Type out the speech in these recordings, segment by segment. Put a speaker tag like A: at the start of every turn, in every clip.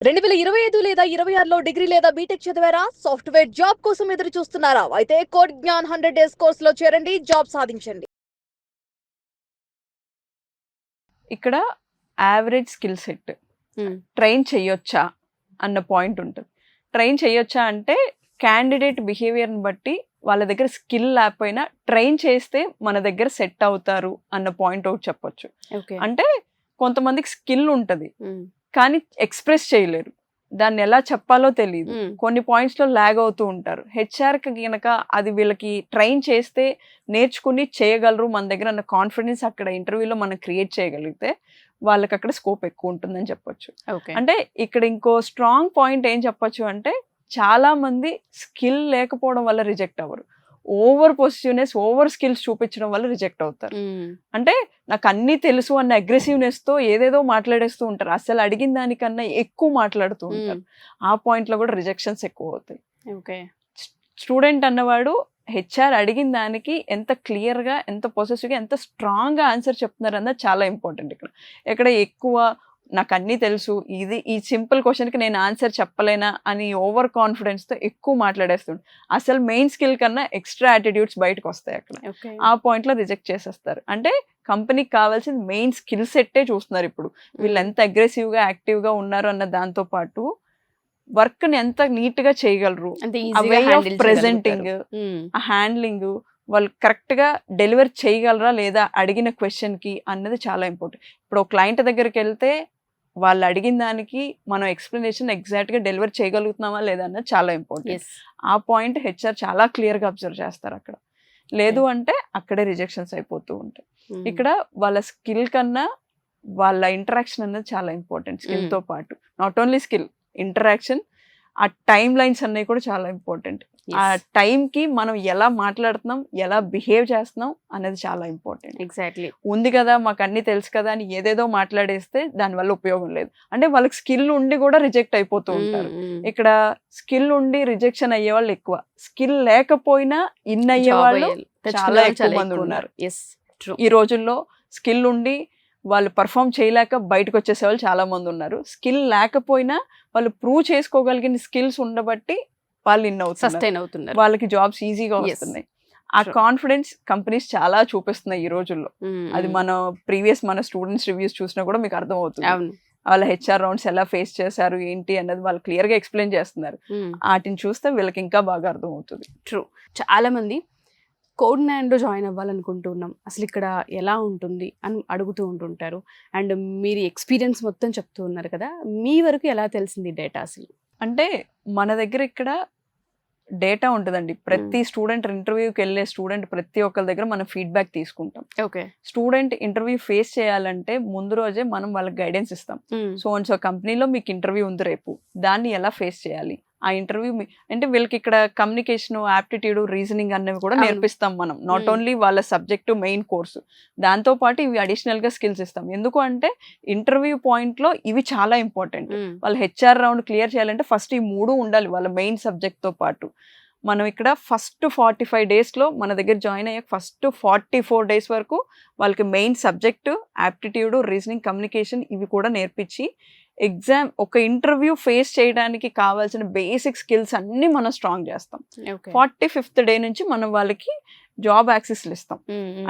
A: 2025 లేదా 26లో డిగ్రీ లేదా బీటెక్ చదివారా? సాఫ్ట్‌వేర్ జాబ్ కోసం ఎదురు చూస్తున్నారా? అయితే కోడ్ జ్ఞాన్ 100 డేస్ కోర్సులో చేరండి, జాబ్ సాధించండి.
B: ఇక్కడ యావరేజ్ స్కిల్ సెట్
A: హ్మ్.
B: ట్రైన్ చేయొచ్చా అన్న పాయింట్ ఉంటుంది. ట్రైన్ చేయొచ్చా అంటే క్యాండిడేట్ బిహేవియర్ని బట్టి వాళ్ళ దగ్గర స్కిల్ లేకపోయినా ట్రైన్ చేస్తే మన దగ్గర సెట్ అవుతారు అన్న పాయింట్ ఒకటి చెప్పొచ్చు.
A: ఓకే.
B: అంటే కొంతమందికి స్కిల్ ఉంటుంది
A: హ్మ్.
B: కానీ ఎక్స్ప్రెస్ చేయలేరు, దాన్ని ఎలా చెప్పాలో తెలియదు,
A: హ్మ్.
B: కొన్ని పాయింట్స్లో ల్యాగ్ అవుతూ ఉంటారు. హెచ్ఆర్కి కనుక అది వీళ్ళకి ట్రైన్ చేస్తే నేర్చుకుని చేయగలరు మన దగ్గర అన్న కాన్ఫిడెన్స్ అక్కడ ఇంటర్వ్యూలో మనం క్రియేట్ చేయగలిగితే వాళ్ళకి అక్కడ స్కోప్ ఎక్కువ ఉంటుందని చెప్పొచ్చు.
A: ఓకే.
B: అంటే ఇక్కడ ఇంకో స్ట్రాంగ్ పాయింట్ ఏం చెప్పొచ్చు అంటే చాలా మంది స్కిల్ లేకపోవడం వల్ల రిజెక్ట్ అవ్వరు, ఓవర్ పాజిటివ్నెస్ ఓవర్ స్కిల్స్ చూపించడం వల్ల రిజెక్ట్ అవుతారు.
A: హ్మ్.
B: అంటే నాకు అన్నీ తెలుసు అన్న అగ్రెసివ్నెస్తో ఏదేదో మాట్లాడేస్తూ ఉంటారు, అసలు అడిగిన దానికన్నా ఎక్కువ మాట్లాడుతూ ఉంటారు. ఆ పాయింట్లో కూడా రిజెక్షన్స్ ఎక్కువ అవుతాయి.
A: ఓకే.
B: స్టూడెంట్ అన్నవాడు హెచ్ఆర్ అడిగిన దానికి ఎంత క్లియర్గా, ఎంత పొసెసివ్గా, ఎంత స్ట్రాంగ్గా ఆన్సర్ చెప్తున్నారు అన్నది చాలా ఇంపార్టెంట్. ఇక్కడ ఎక్కువ నాకు అన్నీ తెలుసు, ఈ సింపుల్ క్వశ్చన్కి నేను ఆన్సర్ చెప్పలేనా అని ఓవర్ కాన్ఫిడెన్స్తో ఎక్కువ మాట్లాడేస్తుంది. అసలు మెయిన్ స్కిల్ కన్నా ఎక్స్ట్రా యాటిట్యూడ్స్ బయటకు వస్తాయి అక్కడ.
A: ఓకే.
B: ఆ పాయింట్లో రిజెక్ట్ చేసేస్తారు. అంటే కంపెనీకి కావాల్సింది మెయిన్ స్కిల్ సెట్టే చూస్తున్నారు ఇప్పుడు. వీళ్ళు ఎంత అగ్రెసివ్గా యాక్టివ్గా ఉన్నారు అన్న దాంతో పాటు వర్క్ని ఎంత నీట్గా చేయగలరు, ప్రెజెంటింగ్, ఆ హ్యాండ్లింగ్, వాళ్ళు కరెక్ట్గా డెలివర్ చేయగలరా లేదా అడిగిన క్వశ్చన్కి అన్నది చాలా ఇంపార్టెంట్. ఇప్పుడు క్లయింట్ దగ్గరికి వెళ్తే వాళ్ళు అడిగిన దానికి మనం ఎక్స్ప్లెనేషన్ ఎగ్జాక్ట్గా డెలివర్ చేయగలుగుతున్నామా లేదా అన్నది చాలా ఇంపార్టెంట్. ఆ పాయింట్ హెచ్ఆర్ చాలా క్లియర్గా అబ్జర్వ్ చేస్తారు అక్కడ. లేదు అంటే అక్కడే రిజెక్షన్స్ అయిపోతూ ఉంటాయి. ఇక్కడ వాళ్ళ స్కిల్ కన్నా వాళ్ళ ఇంటరాక్షన్ అన్నది చాలా ఇంపార్టెంట్. స్కిల్తో పాటు నాట్ ఓన్లీ స్కిల్, ఇంటరాక్షన్, ఆ టైం లైన్స్ అన్నీ కూడా చాలా ఇంపార్టెంట్. ఆ టైంకి మనం ఎలా మాట్లాడుతున్నాం, ఎలా బిహేవ్ చేస్తున్నాం అనేది చాలా ఇంపార్టెంట్.
A: ఎగ్జాక్ట్లీ.
B: ఉంది కదా మాకు అన్నీ తెలుసు కదా అని ఏదేదో మాట్లాడేస్తే దానివల్ల ఉపయోగం లేదు. అంటే వాళ్ళకి స్కిల్ ఉండి కూడా రిజెక్ట్ అయిపోతూ ఉంటారు. ఇక్కడ స్కిల్ ఉండి రిజెక్షన్ అయ్యే వాళ్ళు ఎక్కువ, స్కిల్ లేకపోయినా ఇన్ అయ్యే వాళ్ళు చాలా ఎక్కువ మంది ఉన్నారు. ఈ రోజుల్లో స్కిల్ ఉండి వాళ్ళు పర్ఫామ్ చేయలేక బయటకు వచ్చేసే వాళ్ళు చాలా మంది ఉన్నారు. స్కిల్ లేకపోయినా వాళ్ళు ప్రూవ్ చేసుకోగలిగిన స్కిల్స్ ఉండబట్టి వాళ్ళు ఇన్ అవుతున్నారు, వాళ్ళకి జాబ్స్ ఈజీగా వస్తున్నాయి. ఆ కాన్ఫిడెన్స్ కంపెనీస్ చాలా చూపిస్తున్నాయి ఈ రోజుల్లో. అది మన స్టూడెంట్స్ రివ్యూస్ చూసినా కూడా మీకు అర్థం అవుతుంది. వాళ్ళ హెచ్ఆర్ రౌండ్స్ ఎలా ఫేస్ చేశారు ఏంటి అన్నది వాళ్ళు క్లియర్గా ఎక్స్ప్లెయిన్ చేస్తున్నారు. వాటిని చూస్తే వీళ్ళకి ఇంకా బాగా అర్థం అవుతుంది.
A: ట్రూ. చాలా మంది కోడ్ జ్ఞాన్లో జాయిన్ అవ్వాలనుకుంటున్నాం, అసలు ఇక్కడ ఎలా ఉంటుంది అని అడుగుతూ ఉంటుంటారు. అండ్ మీరు ఎక్స్పీరియన్స్ మొత్తం చెప్తూ ఉన్నారు కదా, మీ వరకు ఎలా తెలిసింది డేటా? అసలు
B: అంటే మన దగ్గర ఇక్కడ డేటా ఉంటుందండి. ప్రతి స్టూడెంట్ ఇంటర్వ్యూకి వెళ్ళే స్టూడెంట్ ప్రతి ఒక్కరి దగ్గర మనం ఫీడ్బ్యాక్ తీసుకుంటాం.
A: ఓకే.
B: స్టూడెంట్ ఇంటర్వ్యూ ఫేస్ చేయాలంటే ముందు రోజే మనం వాళ్ళకి గైడెన్స్ ఇస్తాం. సో కంపెనీలో మీకు ఇంటర్వ్యూ ఉంది రేపు, దాన్ని ఎలా ఫేస్ చేయాలి, ఆ ఇంటర్వ్యూ అంటే వీళ్ళకి ఇక్కడ కమ్యూనికేషన్, యాప్టిట్యూడ్, రీజనింగ్ అనేవి కూడా నేర్పిస్తాం మనం. నాట్ ఓన్లీ వాళ్ళ సబ్జెక్టు మెయిన్ కోర్సు, దాంతోపాటు ఇవి అడిషనల్గా స్కిల్స్ ఇస్తాం. ఎందుకు అంటే ఇంటర్వ్యూ పాయింట్లో ఇవి చాలా ఇంపార్టెంట్. వాళ్ళ హెచ్ఆర్ రౌండ్ క్లియర్ చేయాలంటే ఫస్ట్ ఈ 3 ఉండాలి వాళ్ళ మెయిన్ సబ్జెక్ట్తో పాటు. మనం ఇక్కడ ఫస్ట్ 45 డేస్లో మన దగ్గర జాయిన్ అయ్యాక ఫస్ట్ 44 డేస్ వరకు వాళ్ళకి main subject, aptitude, reasoning, communication ఇవి కూడా నేర్పించి ఒక ఇంటర్వ్యూ ఫేస్ చేయడానికి కావాల్సిన బేసిక్ స్కిల్స్ అన్ని మనం స్ట్రాంగ్ చేస్తాం. 45th డే నుంచి మనం వాళ్ళకి జాబ్ యాక్సెస్లు ఇస్తాం.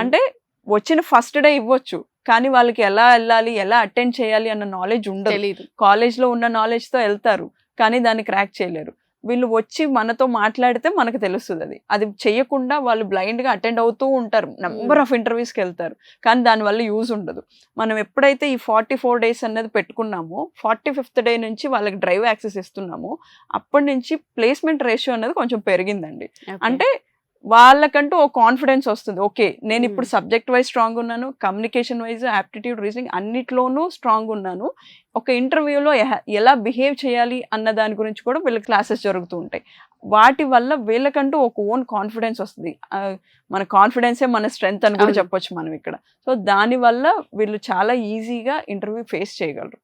B: అంటే వచ్చిన ఫస్ట్ డే ఇవ్వచ్చు, కానీ వాళ్ళకి ఎలా వెళ్ళాలి, ఎలా అటెండ్ చేయాలి అన్న నాలెడ్జ్ ఉండదు. కాలేజ్లో ఉన్న నాలెడ్జ్తో వెళ్తారు కానీ దాన్ని క్రాక్ చేయలేరు. వీళ్ళు వచ్చి మనతో మాట్లాడితే మనకు తెలుస్తుంది. అది చేయకుండా వాళ్ళు బ్లైండ్గా అటెండ్ అవుతూ ఉంటారు, నెంబర్ ఆఫ్ ఇంటర్వ్యూస్కి వెళ్తారు, కానీ దానివల్ల యూజ్ ఉండదు. మనం ఎప్పుడైతే ఈ 44 డేస్ అనేది పెట్టుకున్నామో 45th డే నుంచి వాళ్ళకి డ్రైవ్ యాక్సెస్ ఇస్తున్నామో అప్పటి నుంచి ప్లేస్మెంట్ రేషియో అనేది కొంచెం పెరిగిందండి. అంటే వాళ్ళకంటూ ఒక కాన్ఫిడెన్స్ వస్తుంది. ఓకే, నేను ఇప్పుడు సబ్జెక్ట్ వైజ్ స్ట్రాంగ్ ఉన్నాను, కమ్యూనికేషన్ వైజ్, యాప్టిట్యూడ్, రీజనింగ్ అన్నిట్లోనూ స్ట్రాంగ్ ఉన్నాను. ఒక ఇంటర్వ్యూలో ఎలా బిహేవ్ చేయాలి అన్న దాని గురించి కూడా వీళ్ళ క్లాసెస్ జరుగుతూ ఉంటాయి. వాటి వల్ల వీళ్ళకంటూ ఒక ఓన్ కాన్ఫిడెన్స్ వస్తుంది. మన కాన్ఫిడెన్సే మన స్ట్రెంగ్త్ అని కూడా చెప్పొచ్చు మనం ఇక్కడ. సో దానివల్ల వీళ్ళు చాలా ఈజీగా ఇంటర్వ్యూ ఫేస్ చేయగలరు.